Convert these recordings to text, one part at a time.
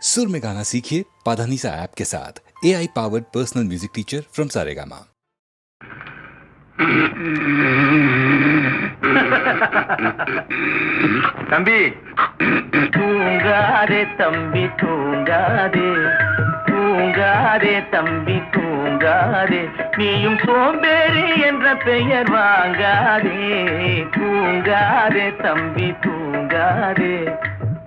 सुर में गाना सीखिए पाधानीसा ऐप के साथ। AI powered personal music teacher from Saregama. தம்பி தூங்காதே தம்பி தூங்காதே, தூங்காதே தம்பி தூங்காதே, நீயும் சோம்பேறி என்ற பெயர் வாங்காதே. தூங்காதே தம்பி தூங்காதே,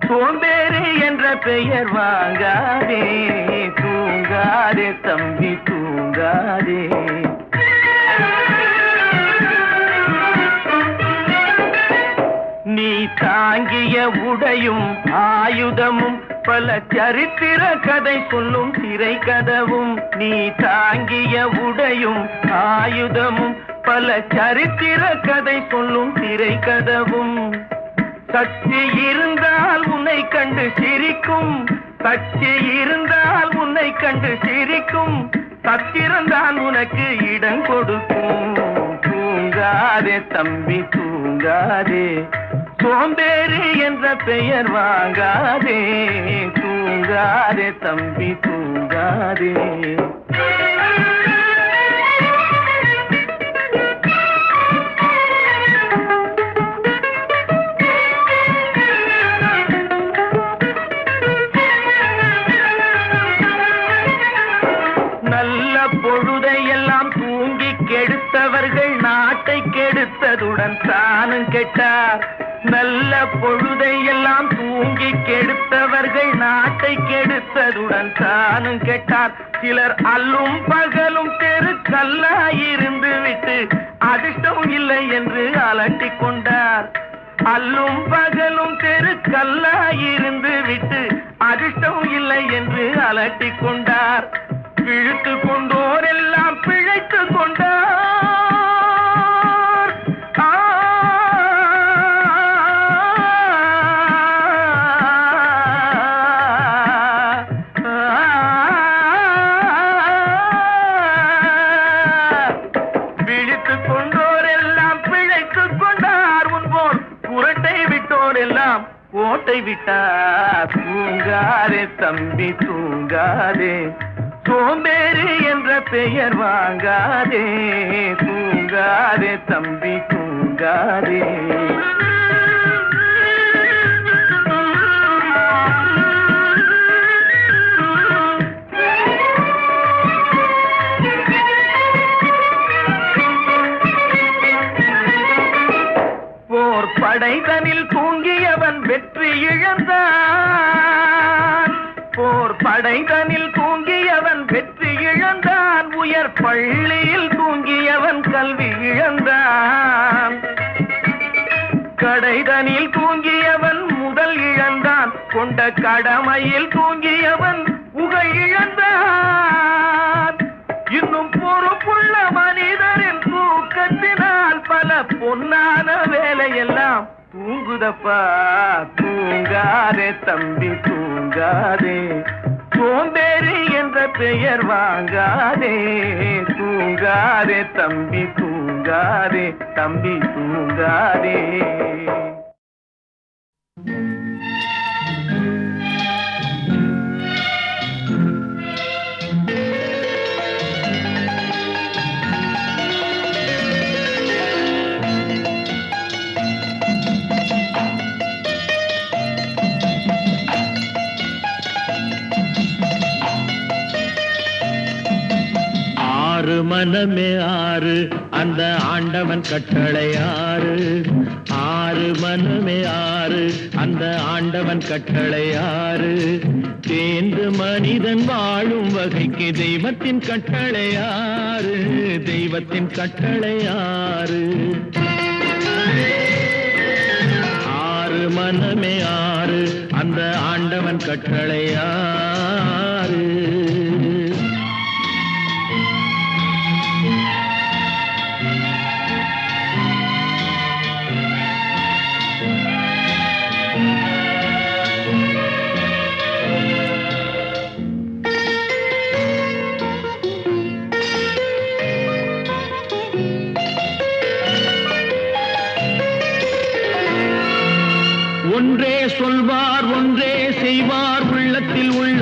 சோம்பேறி என்ற பெயர் வாங்காதே. தூங்காதே தம்பி தூங்காதே. நீ தாங்கிய உடையும் ஆயுதமும் பல சரித்திர கதை சொல்லும் திரை கதவும். நீ தாங்கிய உடையும் ஆயுதமும் பல சரித்திர கதை சொல்லும் திரை கதவும். சக்தி இருந்தால் உன்னை கண்டு சிரிக்கும், சக்தி இருந்தால் உன்னை கண்டு சிரிக்கும், சத்திரந்தான் உனக்கு இடம் கொடுக்கும். தூங்காதே தம்பி தூங்காதே, சோம்பேறி என்ற பெயர் வாங்காதே. தூங்காதே தம்பி தூங்காதே. நல்ல பொழுதையெல்லாம் தூங்கி கெடுத்தவர்கள் நாட்டை கெடுத்ததுடன் தானும் கெட்டார். நல்ல பொழுதையெல்லாம் தூங்கி கெடுத்தவர்கள் நாட்டை கெடுத்ததுடன் தானும் கெட்டார். சிலர் அல்லும் பகலும் தெருக்கல்லாயிருந்து விட்டு அதிர்ஷ்டம் இல்லை என்று அலட்டிக் கொண்டார். அல்லும் பகலும் தெருக்கல்லாயிருந்து விட்டு அதிர்ஷ்டம் இல்லை என்று அலட்டிக் கொண்டார். பிழைத்து கொண்டோர் எல்லாம் பிழைத்து கொண்டார். பிழைத்து கொண்டோர் எல்லாம் பிழைத்து கொண்டார். முன்போர் புரட்டை விட்டோர் எல்லாம் ஓட்டை விட்டார். தூங்காதே தம்பி தூங்காதே, சோம்பேறி என்ற பெயர் வாங்காதே. தூங்காதே தம்பி தூங்காதே. போர் படைதனில் தூங்கியவன் வெற்றி இழந்தான். போர் படைதனில் தூங்கியவன் வெற்றி இழந்தான். உயர் பள்ளியில் தூங்கியவன் கல்வி இழந்தான். கடைதனில் தூங்கியவன் முதல் இழந்தான். கொண்ட கடமையில் தூங்கியவன் புகழ் இழந்தான். இன்னும் பொறுப்புள்ள மனிதரின் தூக்கத்தினால் பல பொன்னான வேலையெல்லாம் தூங்குதப்பா. தூங்காதே தம்பி தூங்காதே, சோம்பேறி என்ற பெயர் வாங்காதே. தூங்காதே தம்பி தூங்காதே, தம்பி தூங்காதே. ஆறு மனமே ஆறு, அந்த ஆண்டவன் கட்டளை ஆறு. ஆறு மனமே ஆறு, அந்த ஆண்டவன் கட்டளை ஆறு. தேர்ந்து மனிதன் வாழும் வகைக்கு தெய்வத்தின் கட்டளை ஆறு. தெய்வத்தின் கட்டளை ஆறு. ஆறு மனமே ஆறு, அந்த ஆண்டவன் கட்டளை ஆறு. ஒன்றே சொல்வார் ஒன்றே செய்வார், உள்ளத்தில் உள்ள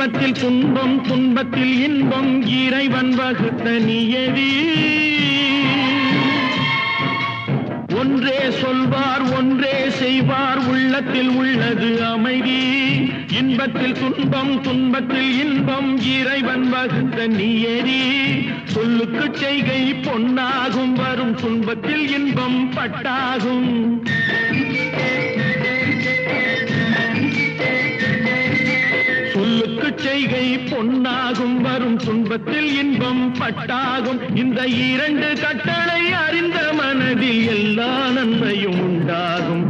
இன்பத்தில் துன்பம் துன்பத்தில் இன்பம் இறைவன் வகுத்த நியதி. ஒன்றே சொல்வார் ஒன்றே செய்வார் உள்ளத்தில் உள்ளது அமைதி. இன்பத்தில் துன்பம் துன்பத்தில் இன்பம் இறைவன் வகுத்த நியதி. சொல்லுக்கு செய்கை பொன்னாகும் வரும் துன்பத்தில் இன்பம் பட்டாகும். சொல்லுக்கு செய்கை பொன்னாகும் வரும் துன்பத்தில் இன்பம் பட்டாகும். இந்த இரண்டு கட்டளை அறிந்த மனதில் எல்லா நன்மையும் உண்டாகும்,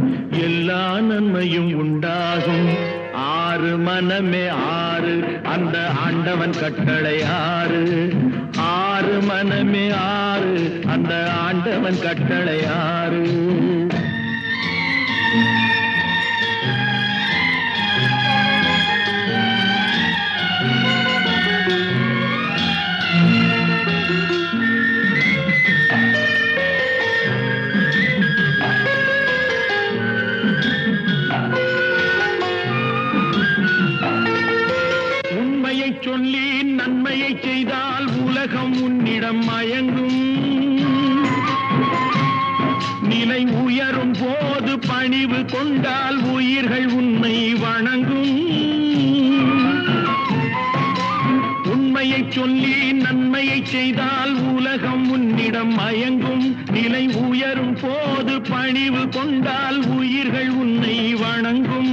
எல்லா நன்மையும் உண்டாகும். ஆறு மனமே ஆறு அந்த ஆண்டவன் கட்டளை ஆறு. ஆறு மனமே ஆறு அந்த ஆண்டவன் கட்டளை ஆறு. சொல்லி நன்மையை செய்தால் உலகம் உன்னிடம் மயங்கும். நிலை உயரும் போது பணிவு கொண்டால் உயிர்கள் உன்னை வணங்கும். உண்மையை சொல்லி நன்மையை செய்தால் உலகம் உன்னிடம் மயங்கும். நிலை உயரும் போது பணிவு கொண்டால் உயிர்கள் உன்னை வணங்கும்.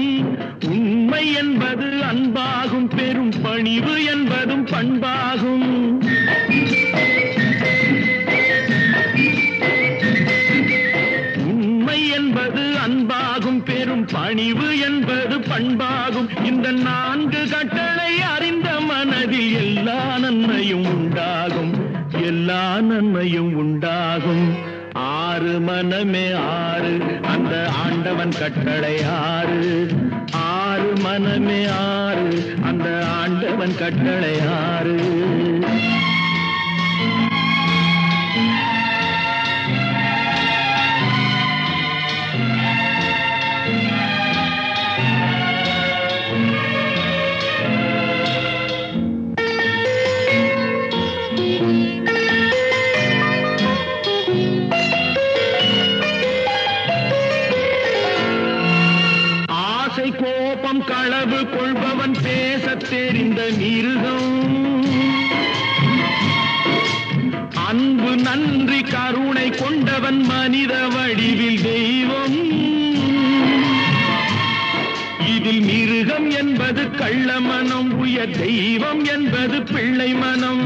உண்மை என்பது அன்பாகும், பெரும் பணிவு என்பதும் பண்பாகும். உண்மை என்பது அன்பாகும், பெரும் பணிவு என்பது பண்பாகும். இந்த நான்கு கட்டளை அறிந்த மனதில் எல்லா நன்மையும் உண்டாகும், எல்லா நன்மையும் உண்டாகும். ஆறு மனமே ஆறு அந்த ஆண்டவன் கட்டளை ஆறு. ஆறு மனமே ஆறு அந்த ஆண்டவன் கட்டளை ஆறு. கோபம் களவு கொள்பவன் பேசத் தெரிந்த மிருகம். அன்பு நன்றி கருணை கொண்டவன் மனித வடிவில் தெய்வம். இதில் மிருகம் என்பது கள்ள மனம், உயர் தெய்வம் என்பது பிள்ளை மனம்.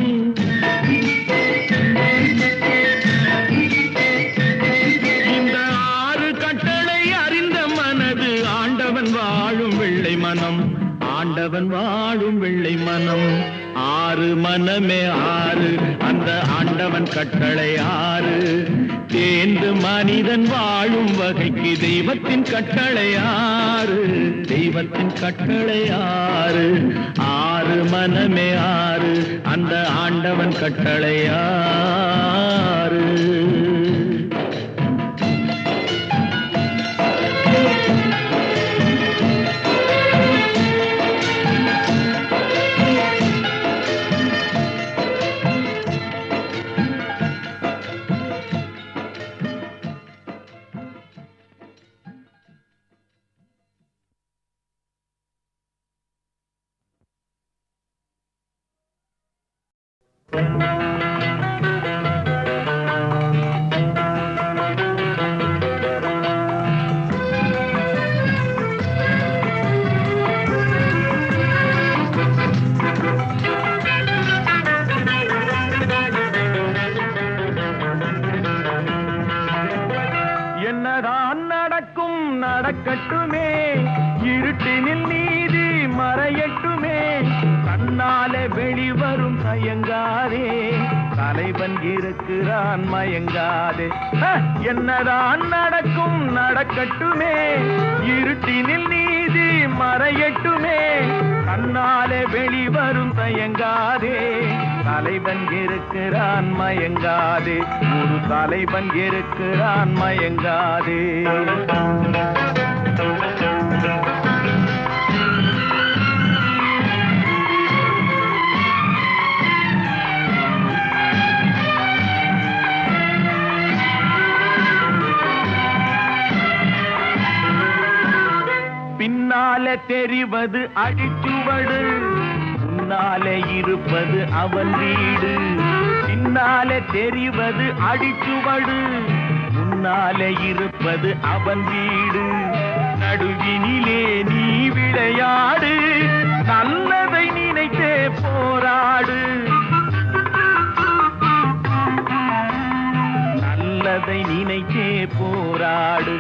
இந்த ஆறு கட்டளை அறிந்த மனது ஆண்டவன் வாழும் வெள்ளை மனம், ஆண்டவன் வாழும் வெள்ளை மனம். ஆறு மனமே ஆறு அந்த ஆண்டவன் கட்டளை ஆறு. தேர்ந்து மனிதன் வாழும் வகைக்கு தெய்வத்தின் கட்டளை ஆறு, தெய்வத்தின் கட்டளை ஆறு. ஆறு மனமே ஆறு அந்த ஆண்டவன் கட்டளை ஆறு. என்னதான் நடக்கும் நடக்கட்டுமே, இருட்டினில் நீதி மறையட்டுமே. தன்னாலே வெளிவரும் தயங்காதே, தலைவன் இருக்கிறான் மயங்காதே. என்னதான் நடக்கும் நடக்கட்டுமே, இருட்டினில் நீதி மறையட்டுமே. தன்னாலே வெளிவரும் தயங்காதே, தலைவன் இருக்கிறான் மயங்காதே. ஒரு தலைவன் இருக்கிறான் மயங்காதே. தெரிவது அடிச்சுவடு, முன்னாலே இருப்பது அவன் வீடு. பின்னாலே தெரிவது அடிச்சுவடு, முன்னாலே இருப்பது அவன் வீடு. நடுவினிலே நீ விளையாடு, நல்லதை நினைத்தே போராடு. நல்லதை நினைத்தே போராடு.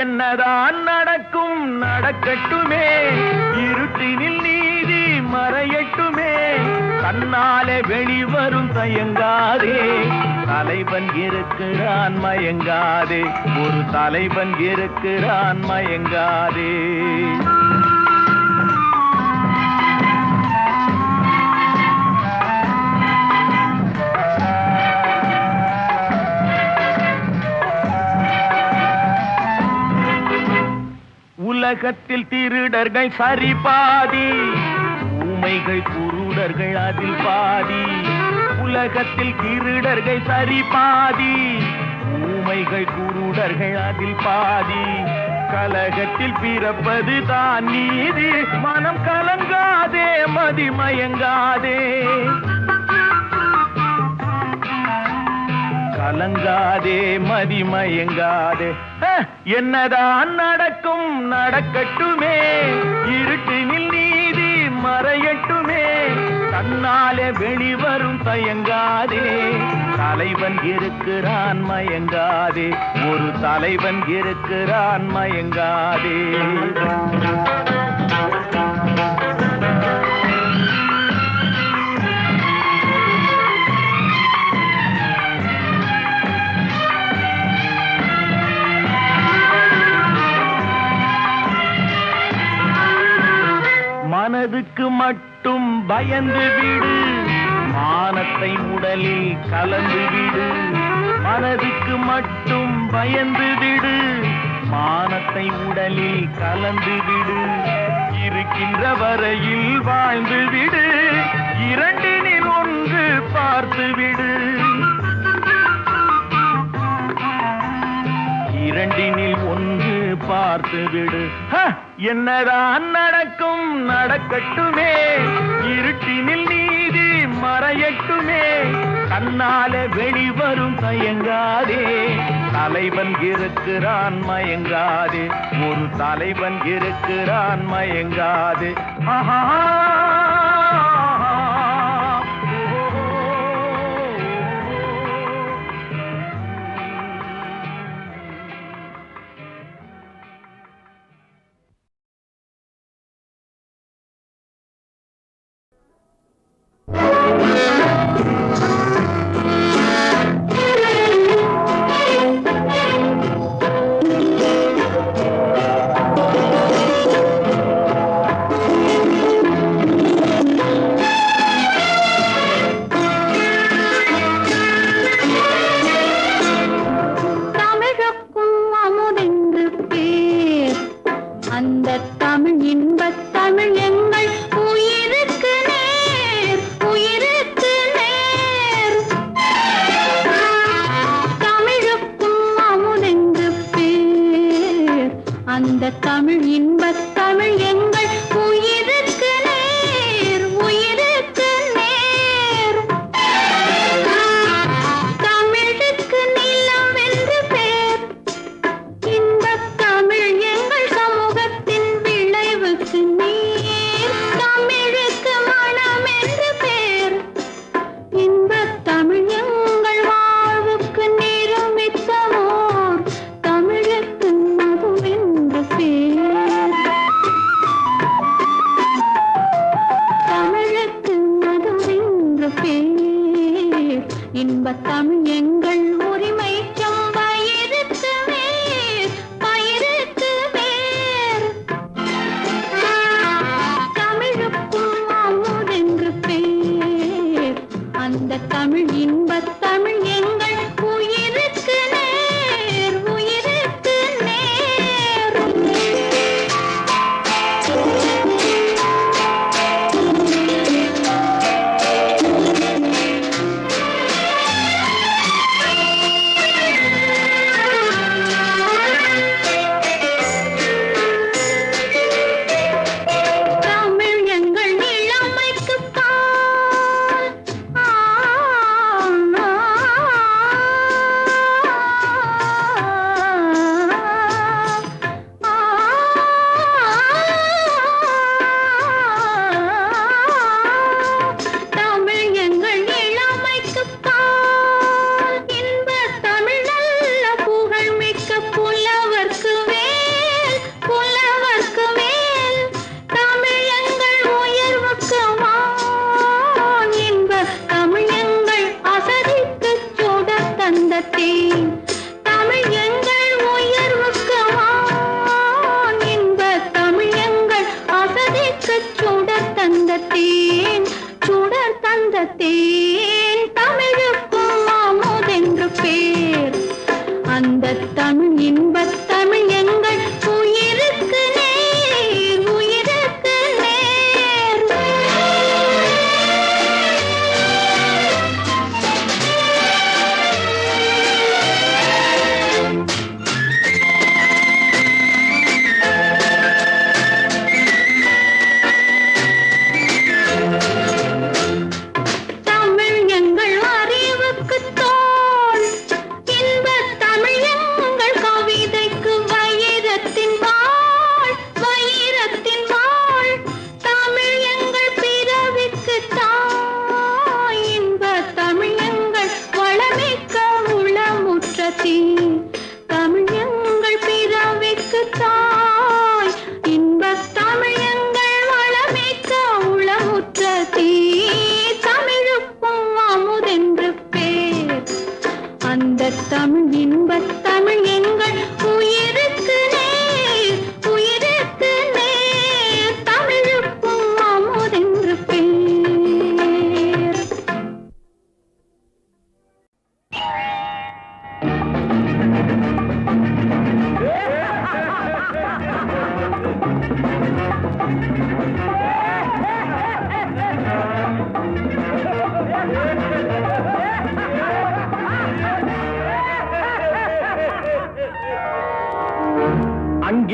என்னதான் நடக்கும் நடக்கட்டுமே, இருட்டினில் நீதி மறையட்டுமே. தன்னாலே வெளிவரும் தயங்காதே, தலைவன் இருக்கிறான் மயங்காதே. ஒரு தலைவன் இருக்கிறான் மயங்காதே. உலகத்தில் திருடர்கள் சரி பாதி, ஊமைகள் குருடர்கள் அதில் பாதி. உலகத்தில் திருடர்கள் சரி பாதி, ஊமைகள் குருடர்கள் அதில் பாதி. கலகத்தில் பிறப்பது தான் நீதி, மனம் கலங்காதே மதிமயங்காதே. கலங்காதே மதிமயங்காதே. என்னதான் நடக்கும் நடக்கட்டுமே, இருட்டினில் நீதி மறையட்டுமே. தன்னாலே வெளிவரும் தயங்காதே, தலைவன் இருக்கிறான் மயங்காதே. ஒரு தலைவன் இருக்கிறான் மயங்காதே. மனதுக்கு மட்டும் பயந்து விடு, மானத்தை உடலில் கலந்து விடு. மனதுக்கு மட்டும் பயந்து விடு, மானத்தை உடலில் கலந்து விடு. இருக்கின்ற வரையில் வாழ்ந்து விடு, இரண்டினில் ஒன்று பார்த்து விடு. இரண்டினில் ஒன்று பார்த்து விடு. என்னதான் நடக்கும் நடக்கட்டுமே, இருட்டினில் நீதி மறையட்டுமே. தன்னாலே வெளிவரும் தயங்காதே, தலைவன் இருக்கிறான் மயங்காதே. ஒரு தலைவன் இருக்கிறான் மயங்காதே. ஆஹா.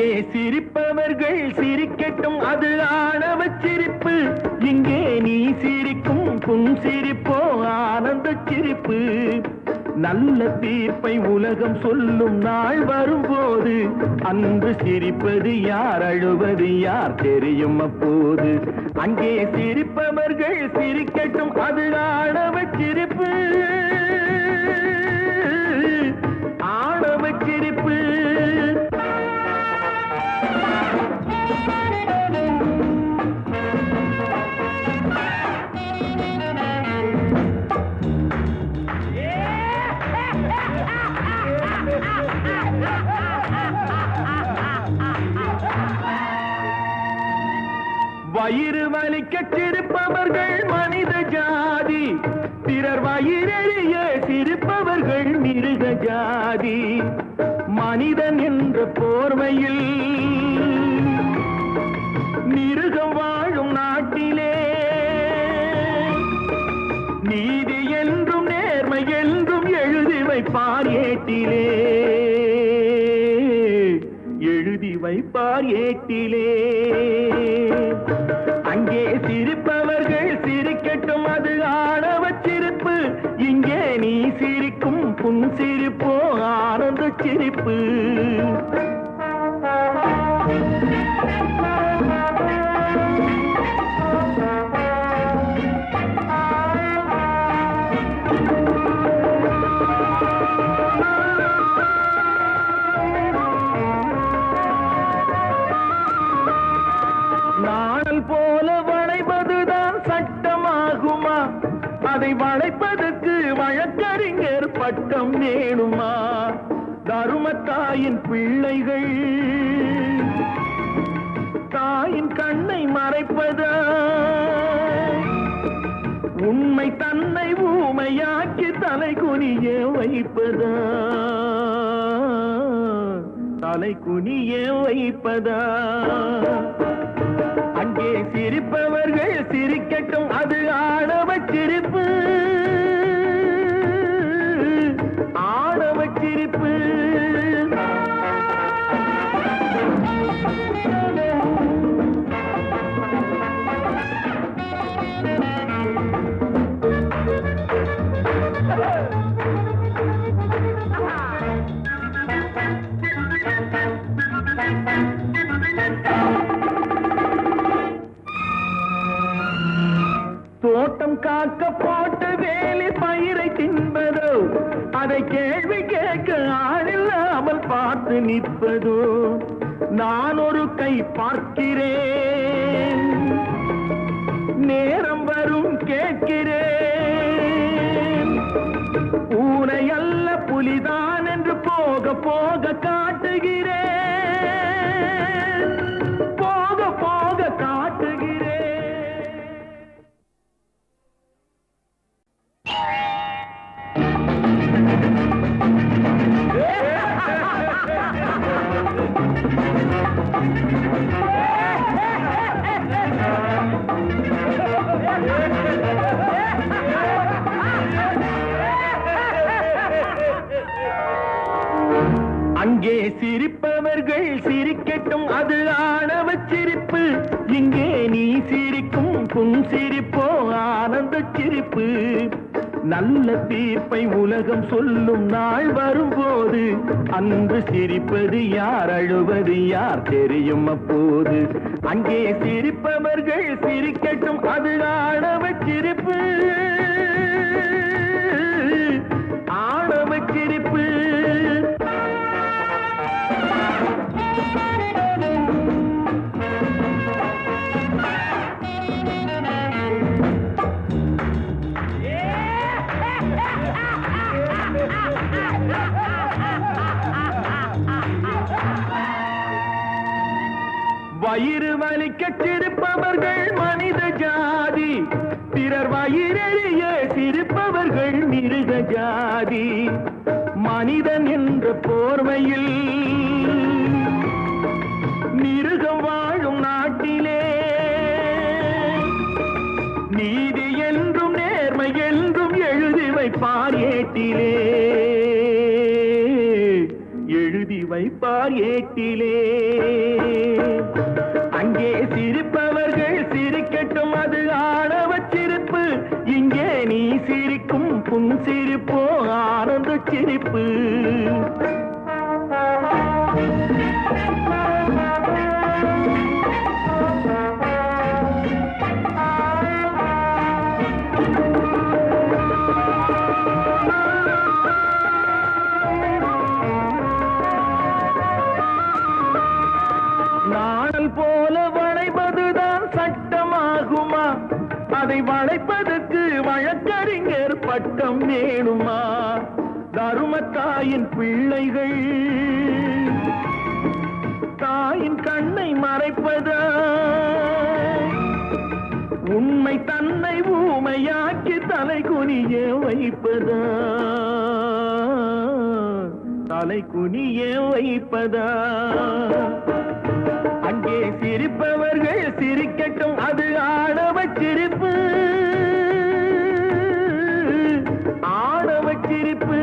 அங்கே சிரிப்பவர்கள் சிரிக்கட்டும், அது ஆணவ சிரிப்பு. இங்கே நீ சிரிக்கும் புன்சிரிப்போ ஆனந்த சிரிப்பு. நல்ல தீர்ப்பை உலகம் சொல்லும் நாள் வரும்போது அன்று சிரிப்பது யார், அழுவது யார் தெரியும் அப்போது. அங்கே சிரிப்பவர்கள் சிரிக்கட்டும், அது ஆணவ சிரிப்பு, ஆணவ சிரிப்பு. வயிறு வலிக்க சிரிப்பவர்கள் மனித ஜாதி, பிறர் வயிறெறிய சிரிப்பவர்கள் மிருக ஜாதி. மனிதன் என்ற போர்வையில் மிருகம் வாழும் நாட்டிலே நீதி என்றும் நேர்மை என்றும் எழுதி வைப்பார் ஏட்டிலே, எழுதி வைப்பார் ஏட்டிலே. அங்கே சிரிப்பவர்கள் சிரிக்கட்டும், அது ஆணவ சிரிப்பு. இங்கே நீ சிரிக்கும் புன்சிரிப்போ ஆனந்த சிரிப்பு. நாணல் போல வளைப்பதுதான் சட்டமாகுமா? அதை வளைப்பதற்கு வழக்கறிஞர் பட்டம் வேணுமா? தருமத்தாயின் பிள்ளைகள் தாயின் கண்ணை மறைப்பதா? உண்மை தன்னை ஊமையாக்கி தலை குனிய வைப்பதா? தலை குனிய வைப்பதா? அங்கே சிரிப்பவர்கள் சிரிக்கட்டும், அது ஆணவ சிரிப்பு, ஆணவ சிரிப்பு. தோட்டம் காக்க போட்ட வேலி பயிரை தின்பதோ, அதை கேள்வி கேட்க ஆளில்லாமல் பார்த்து நிற்பதோ? நான் ஒரு கை பார்க்கிறேன், நேரம் வரும் கேட்கிறேன். பூனை அல்ல புலிதான் என்று போக போக காட்டுகிறேன், போக போக காட்டுகிறேன். அங்கே சிரிப்பவர்கள் சிரிக்கட்டும், அது ஆணவ சிரிப்பு. இங்கே நீ சிரிக்கும் புன்சிரிப்போ ஆனந்த சிரிப்பு. நல்ல தீர்ப்பை உலகம் சொல்லும் நாள் வரும்போது அன்று சிரிப்பது யார், அழுவது யார் தெரியும் அப்போது. அங்கே சிரிப்பவர்கள் சிரிக்கட்டும், அது ஆணவ சிரிப்பு, ஆணவ சிரிப்பு. வயிறு வலிக்க சிரிப்பவர்கள் மனித ஜாதி, பிறர் வயிறெறிய சிரிப்பவர்கள் மிருக ஜாதி. மனிதன் என்ற போர்வையில் மிருகம் வாழும் நாட்டிலே நீதி என்றும் நேர்மை என்றும் எழுதி வைப்பார் ஏட்டிலே, எழுதி வைப்பார் ஏட்டிலே. சிரிப்பு. நாணல் போல வளைவதுதான் சட்டமாகுமா? அதை வளைப்பதற்கு வழக்கறிஞர் பட்டம் வேணுமா? தருமத்தாயின் பிள்ளைகள் தாயின் கண்ணை மறைப்பதா? உண்மை தன்னை ஊமையாக்கி தலை குனிய வைப்பதா? தலை குனிய வைப்பதா? அங்கே சிரிப்பவர்கள் சிரிக்கட்டும், அது ஆணவ சிரிப்பு, ஆணவ சிரிப்பு.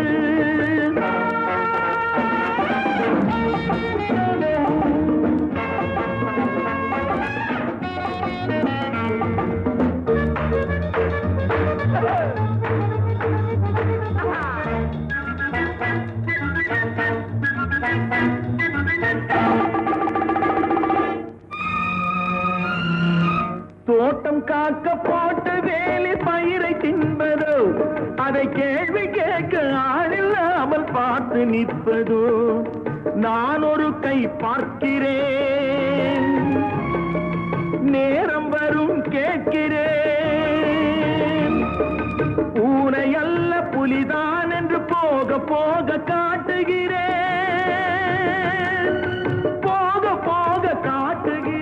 தோட்டம் காக்க போட்டு வேலி பயிரை தின்பதோ, அதை கேள்வி கேட்க ஆளில்லாமல் பார்த்து நிற்பதோ? நான் ஒரு கை பார்க்கிறேன், நேரம் வரும் கேட்கிறேன். பூனை அல்ல புலிதான் என்று போக போக காட்டுகிறேன், போக போக காட்டுகிறேன்.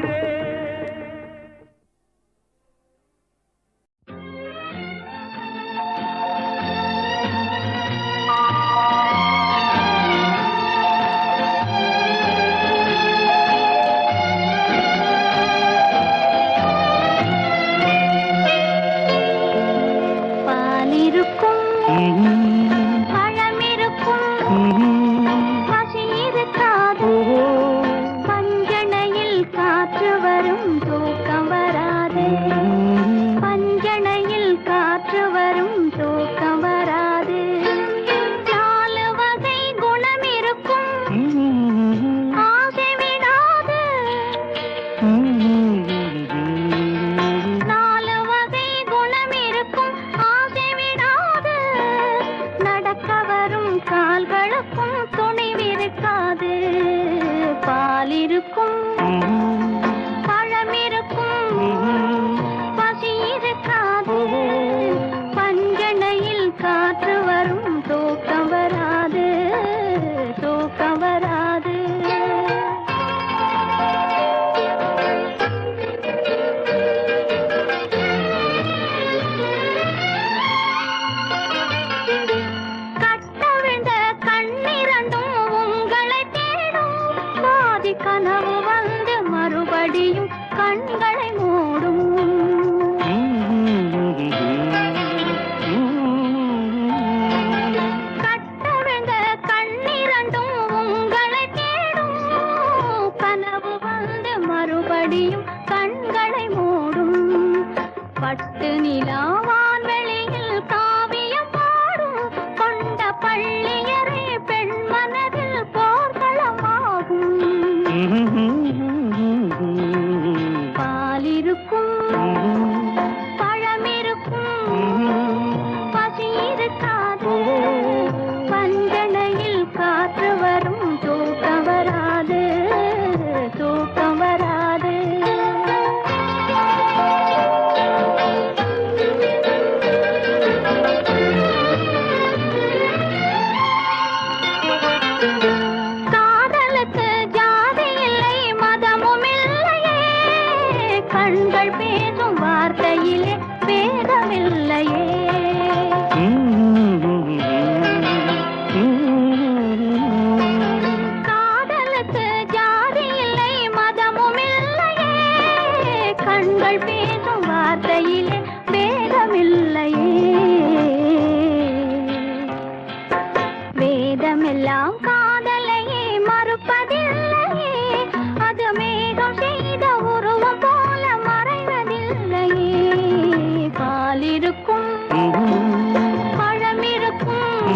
பழமிருக்கும்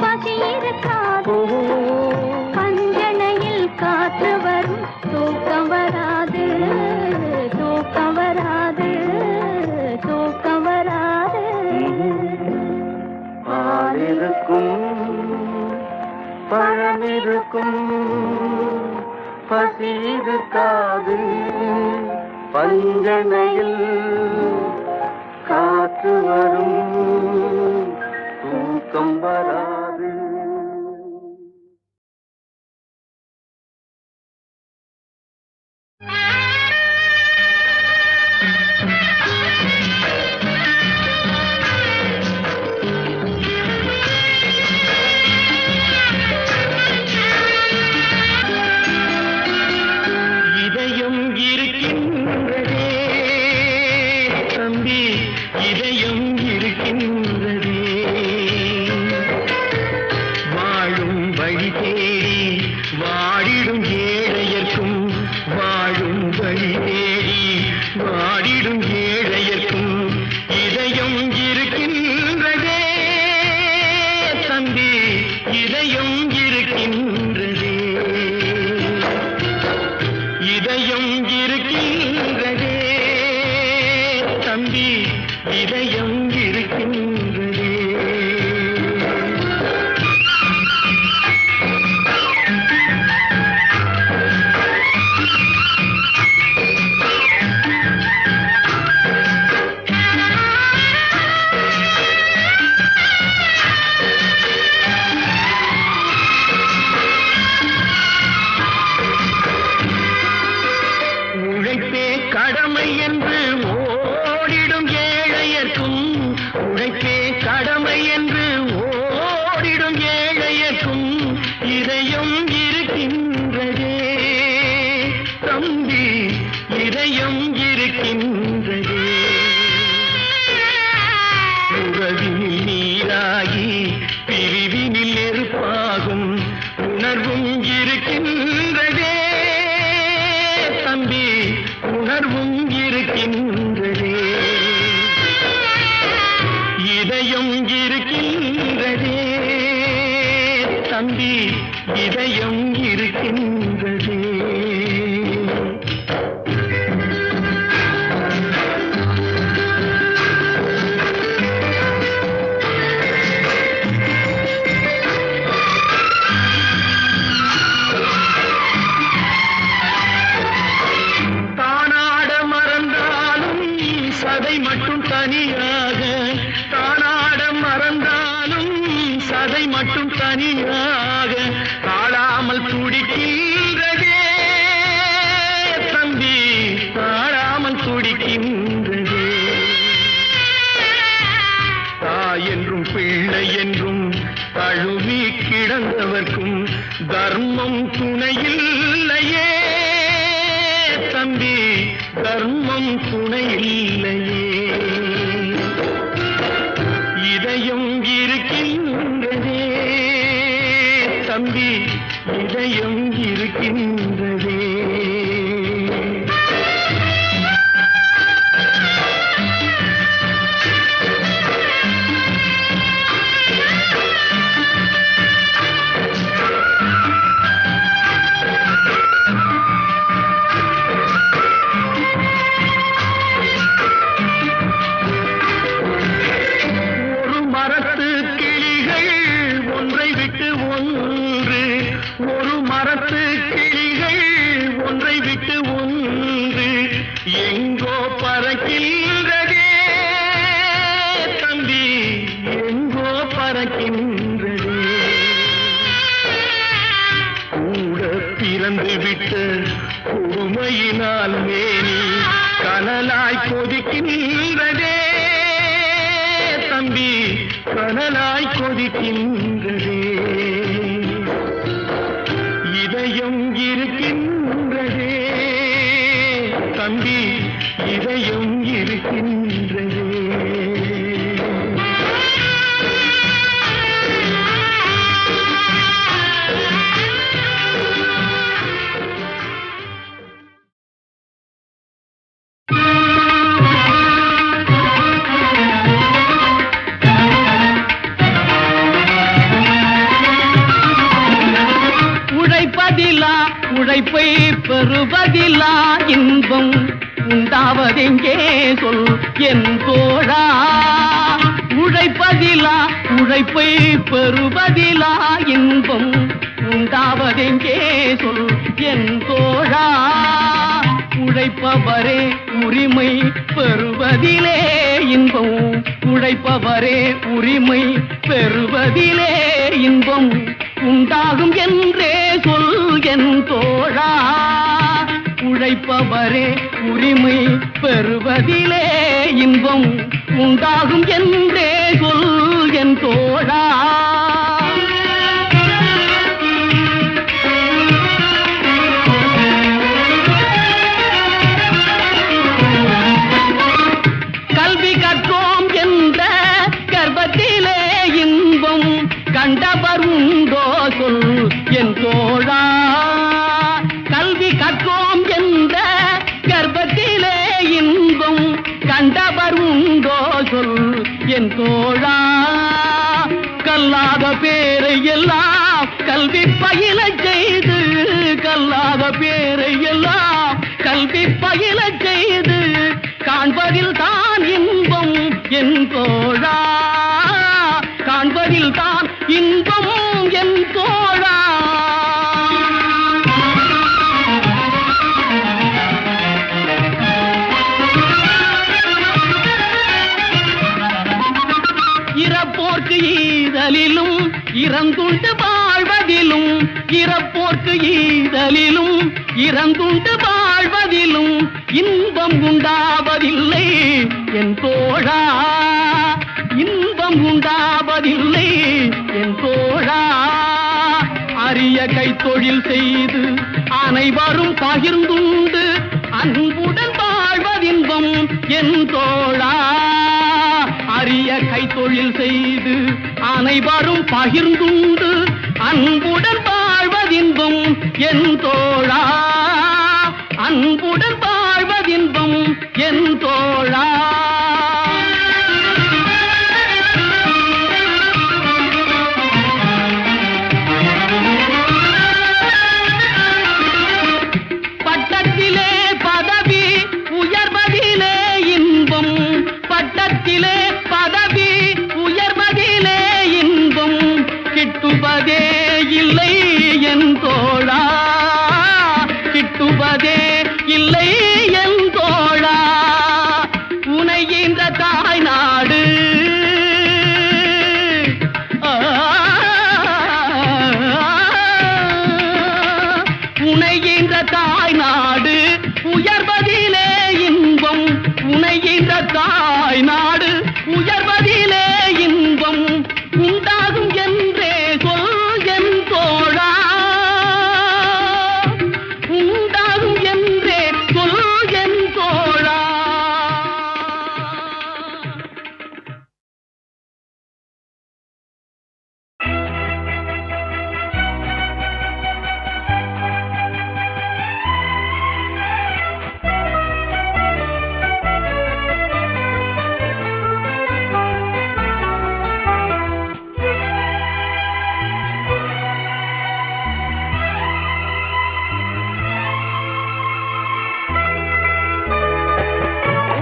பசி பசி இருக்காது பஞ்சனையில் காற்று வரும் தூக்கம் வராது. உழைப்பை பெறுவதில்லா இன்பம் உண்டாவதெங்கே சொல் என் தோழா. உழைப்பதிலா உழைப்பை பெறுவதிலா இன்பம் உண்டாவதெங்கே சொல் என் தோழா. உழைப்பவரே உரிமை பெறுவதிலே இன்பம், உழைப்பவரே உரிமை பெறுவதிலே இன்பம் உண்டாகும் என்றே சொல் என் தோழா. உழைப்பவரே உரிமை பெறுவதிலே இன்பம் உண்டாகும் என்றே சொல் என் தோழா. கல்வி கற்றோம் என்ற கர்ப்பத்திலே இன்பம் கண்டவர் உண்டோ சொல் என் தோழா. கல்வி கற்றோம் என்ற கர்ப்பத்திலே இன்பம் கண்டவர் உண்டோ சொல் என் தோழா. கல்லாத பேரை எல்லாம் கல்வி பயில செய்து, கல்லாத பேரை எல்லாம் கல்வி பயில செய்து காண்பதில் தான் இன்பம் என் தோழா. காண்பதில் தான் இன்பம் என் தோழா. இறப்போர்க்கு ஈதலிலும் இறந்துண்டு வாழ்வதிலும், இறப்போர்க்கு ஈதலிலும் இறந்துண்டு வாழ்வதிலும் இன்பம் உண்டாவதில்லை என் தோழா. இன்பம் உண்டாவதில்லை என் தோழா. அரிய கைத்தொழில் செய்து அனைவரும் பகிர்ந்துண்டு அன்புடன் வாழ்வதின்பம் என் தோழா. அரிய கைத்தொழில் செய்து அனைவரும் பகிர்ந்துண்டு அன்புடன் வாழ்வதின்பம் என் தோழா. அன்புடன் வாழ்வதின்பம் என் தோழா. பட்டத்திலே பதவி உயர்வதிலே இன்பம், பட்டத்திலே பதவி உயர்வதிலே இன்பம் கிட்டுவதே இல்லை என் தோழா. கிட்டுவதே இல்லை என் தோழா. உனைகின்ற தாய் நாடு உனைகின்ற தாய் நாடு உயர்வதிலே இன்பம், உனைகின்ற தாய் நாடு உயர்வதிலே இன்பம் உண்டாகும் என்றே சொல் என் தோழா. உண்டாகும் என்றே சொல் என் தோழா.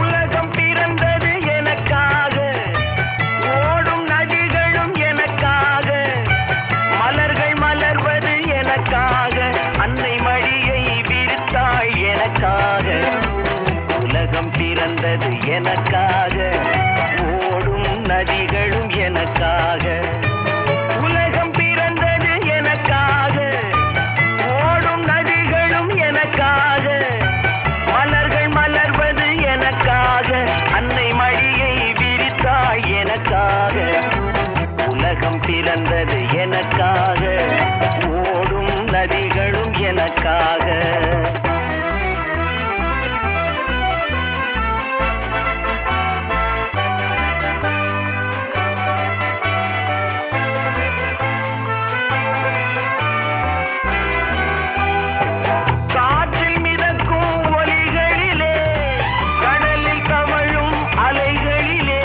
உலகம் பிறந்தது எனக்காக, ஓடும் நதிகளும் எனக்காக, மலர்கள் மலர்வது எனக்காக, அன்னை மடியை விரித்தாள் எனக்காக. உலகம் பிறந்தது எனக்காக, ஓடும் நதிகளும் எனக்காக. உலகம் பிறந்தது எனக்காக, ஓடும் நதிகளும் எனக்காக, மலர்கள் மலர்வது எனக்காக, அன்னை மடியை விரித்தாள் எனக்காக. உலகம் பிறந்தது எனக்காக, ஓடும் நதிகளும் எனக்காக. காற்றில் மிதக்கும் ஒலிகளிலே, கடலில் தவழும் அலைகளிலே,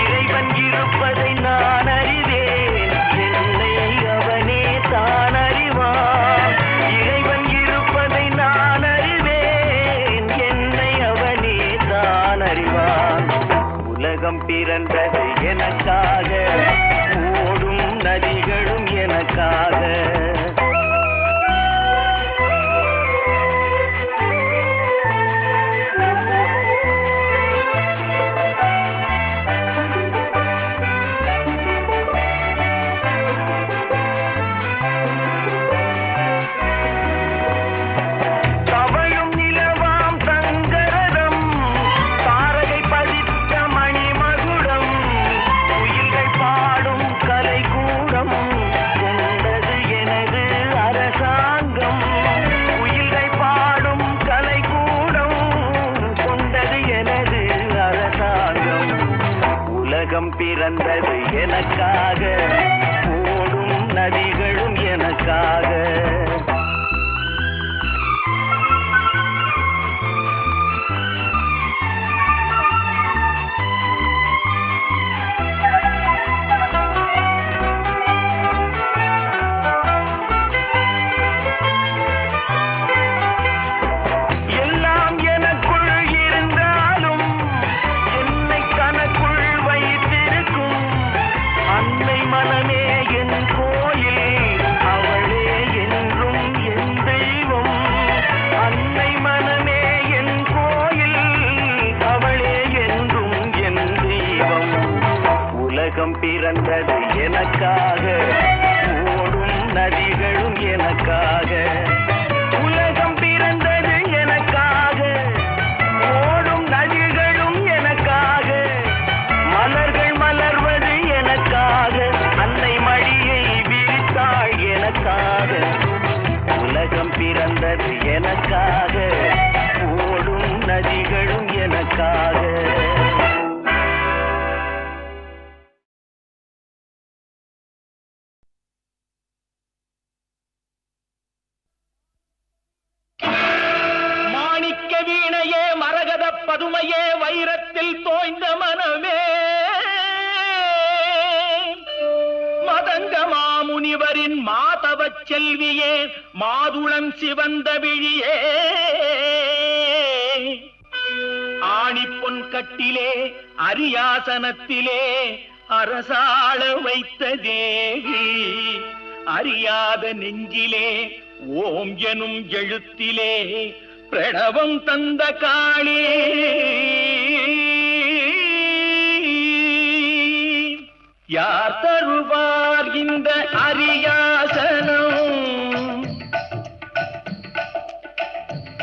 இறைவன் இருப்பதை நான் அறிவேன், என்னை அவனே தான் அறிவான். இறைவன் இருப்பதை நான் அறிவேன், என்னை அவனே தான் அறிவான். உலகம் பிறந்தது எனக்காக, ஓடும் நதிகளும் எனக்காக. பிறந்தது எனக்காக, ஓடும் நதிகளும் எனக்காக. பிறந்தது எனக்காக, ஓடும் நதிகளும் எனக்காக. உலகம் பிறந்தது எனக்காக, ஓடும் நதிகளும் எனக்காக. மலர்கள் மலர்வது எனக்காக, அன்னை மடியை விரித்தாள் எனக்காக. உலகம் பிறந்தது எனக்காக, ஓடும் நதிகளும் எனக்காக. பதுமையே, வைரத்தில் தோய்ந்த மனமே, மதங்க மாமுனிவரின் மாதவச் செல்வியே, மாதுளம் சிவந்த விழியே, ஆணிப்பொன் கட்டிலே அரியாசனத்திலே அரசாள வைத்த தேவி, அறியாத நெஞ்சிலே ஓம் எனும் எழுத்திலே பிரணவம் தந்த காளி. யார் தருவார் இந்த அரியாசனம்,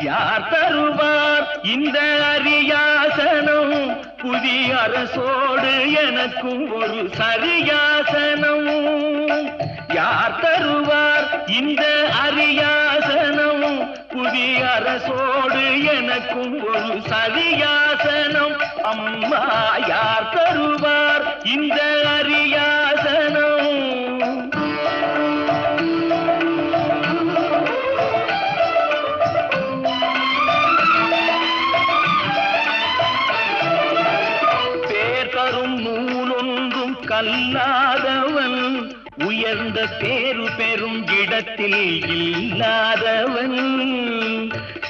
யார் தருவார் இந்த அரியாசனம், புதிய அரசோடு எனக்கும் ஒரு சரியாசனம். யார் தருவார் இந்த அரியாசனம், புதிய அரசோடு எனக்கும் ஒரு சரியாசனம். அம்மா, யார் தருவார் இந்த அரியாசனம்? பேர் தரும் நூலொன்றும் கல்லாதவன், உயர்ந்த பேரு பெரும் இடத்தில் இல்லாதவன்.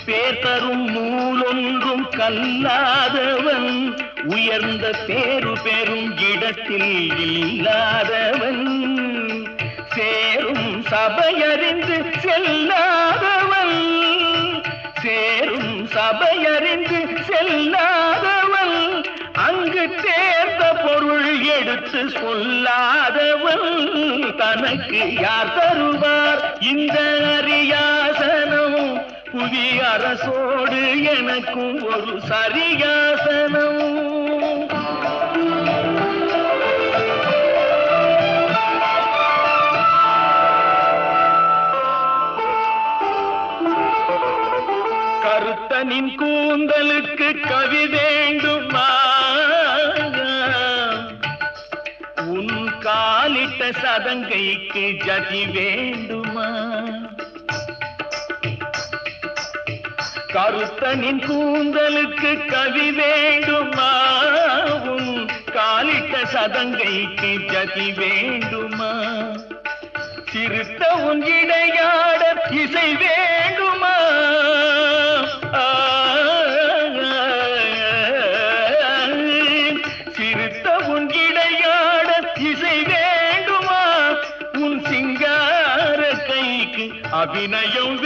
பேர் தரும் நூலொன்றும் கல்லாதவன், உயர்ந்த பேரு பெரும் இடத்தில் இல்லாதவன். சேரும் சபையறிந்து செல்லாதவன், சேரும் சபையறிந்து செல்லாதவன். அங்கு தேர்ந்த பொருள் எடுத்து சொல்லாதவன். தனக்கு யார் தருவார் இந்த அரியாசனம், புதிய அரசோடு எனக்கும் ஒரு சரியாசனம். கருத்தனின் கூந்தலுக்கு கவி வேண்டுமா, உன் காலிட்ட சதங்கைக்கு ஜதி வேண்டுமா? கருத்தனின் கூந்தலுக்கு கவி வேண்டுமா, உன் காலிட்ட சதங்கைக்கு ஜதி வேண்டுமா? சிறுத்த உன் இடையாட இசை வேண்டுமா? சிறுத்த உன் இடையாட இசை வேண்டுமா? உன் சிங்கார கைக்கு அபிநயம்